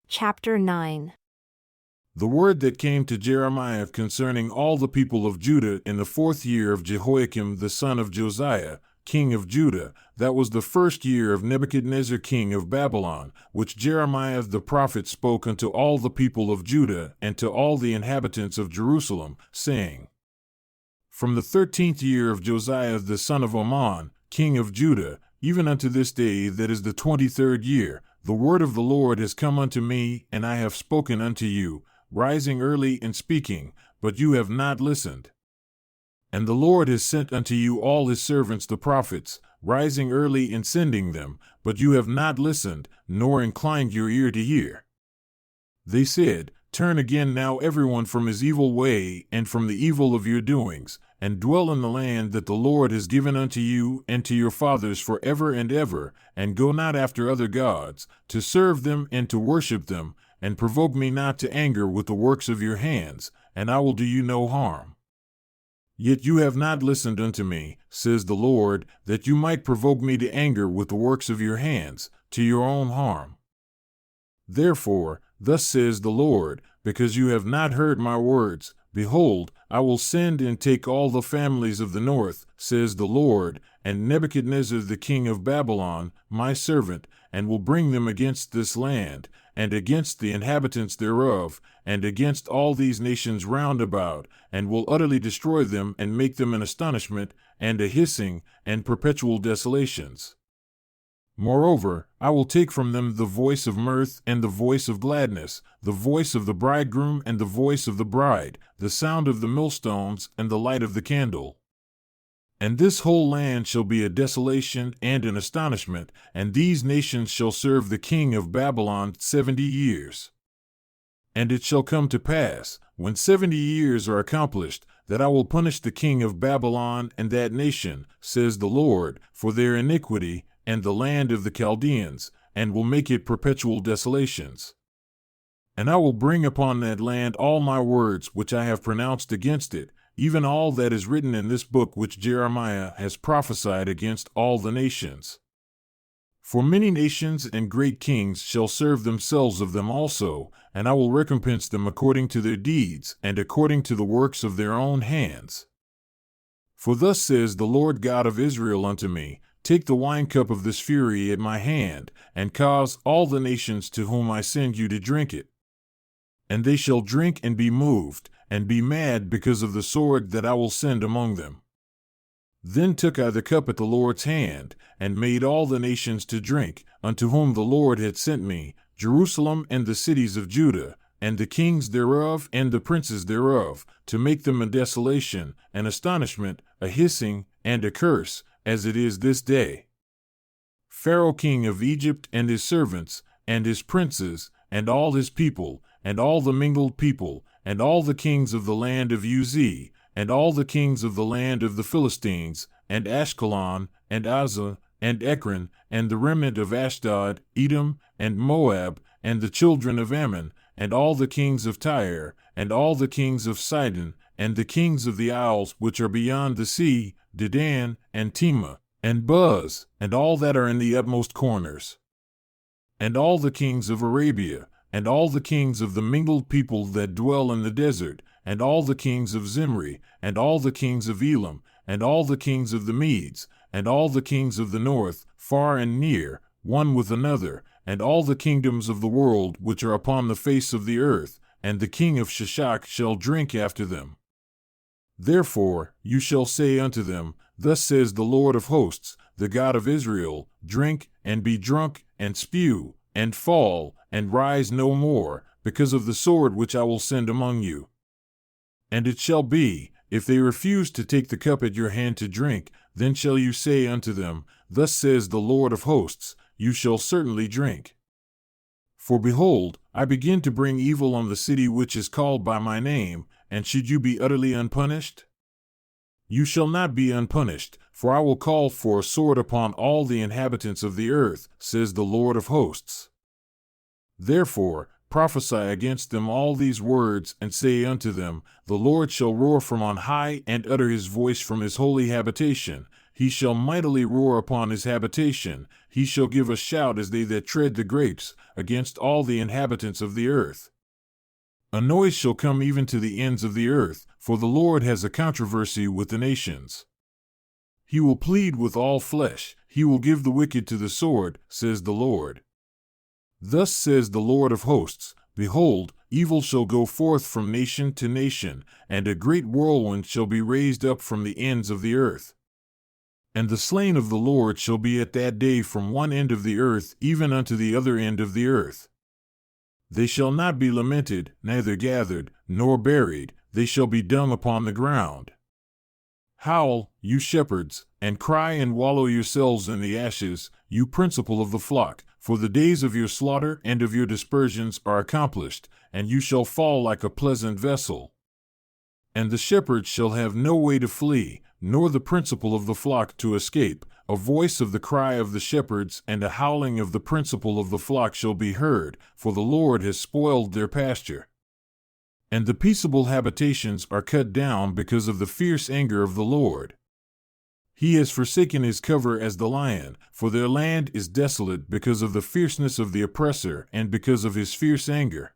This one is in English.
Chapter 9. The word that came to Jeremiah concerning all the people of Judah in the 4th year of Jehoiakim the son of Josiah, king of Judah, that was the 1st year of Nebuchadnezzar king of Babylon, which Jeremiah the prophet spoke unto all the people of Judah and to all the inhabitants of Jerusalem, saying, From the 13th year of Josiah the son of Ammon, king of Judah, even unto this day that is the 23rd year, the word of the Lord has come unto me, and I have spoken unto you, rising early and speaking, but you have not listened. And the Lord has sent unto you all his servants the prophets, rising early and sending them, but you have not listened, nor inclined your ear to hear. They said, Turn again now everyone from his evil way and from the evil of your doings, and dwell in the land that the Lord has given unto you and to your fathers for ever and ever, and go not after other gods, to serve them and to worship them, and provoke me not to anger with the works of your hands, and I will do you no harm. Yet you have not listened unto me, says the Lord, that you might provoke me to anger with the works of your hands, to your own harm. Therefore, thus says the Lord, because you have not heard my words, behold, I will send and take all the families of the north, says the Lord, and Nebuchadnezzar the king of Babylon, my servant, and will bring them against this land, and against the inhabitants thereof, and against all these nations round about, and will utterly destroy them and make them an astonishment, and a hissing, and perpetual desolations. Moreover, I will take from them the voice of mirth and the voice of gladness, the voice of the bridegroom and the voice of the bride, the sound of the millstones and the light of the candle. And this whole land shall be a desolation and an astonishment, and these nations shall serve the king of Babylon 70 years. And it shall come to pass, when 70 years are accomplished, that I will punish the king of Babylon and that nation, says the Lord, for their iniquity, and the land of the Chaldeans, and will make it perpetual desolations. And I will bring upon that land all my words which I have pronounced against it, even all that is written in this book which Jeremiah has prophesied against all the nations. For many nations and great kings shall serve themselves of them also, and I will recompense them according to their deeds and according to the works of their own hands. For thus says the Lord God of Israel unto me, Take the winecup of this fury at my hand, and cause all the nations to whom I send you to drink it. And they shall drink and be moved, and be mad because of the sword that I will send among them. Then took I the cup at the Lord's hand, and made all the nations to drink, unto whom the Lord had sent me, Jerusalem and the cities of Judah, and the kings thereof and the princes thereof, to make them a desolation, an astonishment, a hissing, and a curse, as it is this day. Pharaoh king of Egypt and his servants, and his princes, and all his people, and all the mingled people, and all the kings of the land of Uz, and all the kings of the land of the Philistines, and Ashkelon, and Azza, and Ekron, and the remnant of Ashdod, Edom, and Moab, and the children of Ammon, and all the kings of Tyre, and all the kings of Sidon, and the kings of the isles which are beyond the sea, Dedan, and Tema, and Buz, and all that are in the utmost corners, and all the kings of Arabia, and all the kings of the mingled people that dwell in the desert, and all the kings of Zimri, and all the kings of Elam, and all the kings of the Medes, and all the kings of the north, far and near, one with another, and all the kingdoms of the world which are upon the face of the earth, and the king of Shishak shall drink after them. Therefore you shall say unto them, Thus says the Lord of hosts, the God of Israel, Drink, and be drunk, and spew, and fall, and rise no more, because of the sword which I will send among you. And it shall be, if they refuse to take the cup at your hand to drink, then shall you say unto them, Thus says the Lord of hosts, You shall certainly drink. For behold, I begin to bring evil on the city which is called by my name, and should you be utterly unpunished? You shall not be unpunished, for I will call for a sword upon all the inhabitants of the earth, says the Lord of hosts. Therefore, prophesy against them all these words, and say unto them, The Lord shall roar from on high, and utter his voice from his holy habitation. He shall mightily roar upon his habitation. He shall give a shout as they that tread the grapes, against all the inhabitants of the earth. A noise shall come even to the ends of the earth, for the Lord has a controversy with the nations. He will plead with all flesh. He will give the wicked to the sword, says the Lord. Thus says the Lord of hosts, Behold, evil shall go forth from nation to nation, and a great whirlwind shall be raised up from the ends of the earth. And the slain of the Lord shall be at that day from one end of the earth even unto the other end of the earth. They shall not be lamented, neither gathered, nor buried, they shall be dung upon the ground. Howl, you shepherds, and cry and wallow yourselves in the ashes, you principal of the flock, for the days of your slaughter and of your dispersions are accomplished, and you shall fall like a pleasant vessel. And the shepherds shall have no way to flee, nor the principal of the flock to escape. A voice of the cry of the shepherds and a howling of the principal of the flock shall be heard, for the Lord has spoiled their pasture. And the peaceable habitations are cut down because of the fierce anger of the Lord. He has forsaken his cover as the lion, for their land is desolate because of the fierceness of the oppressor and because of his fierce anger.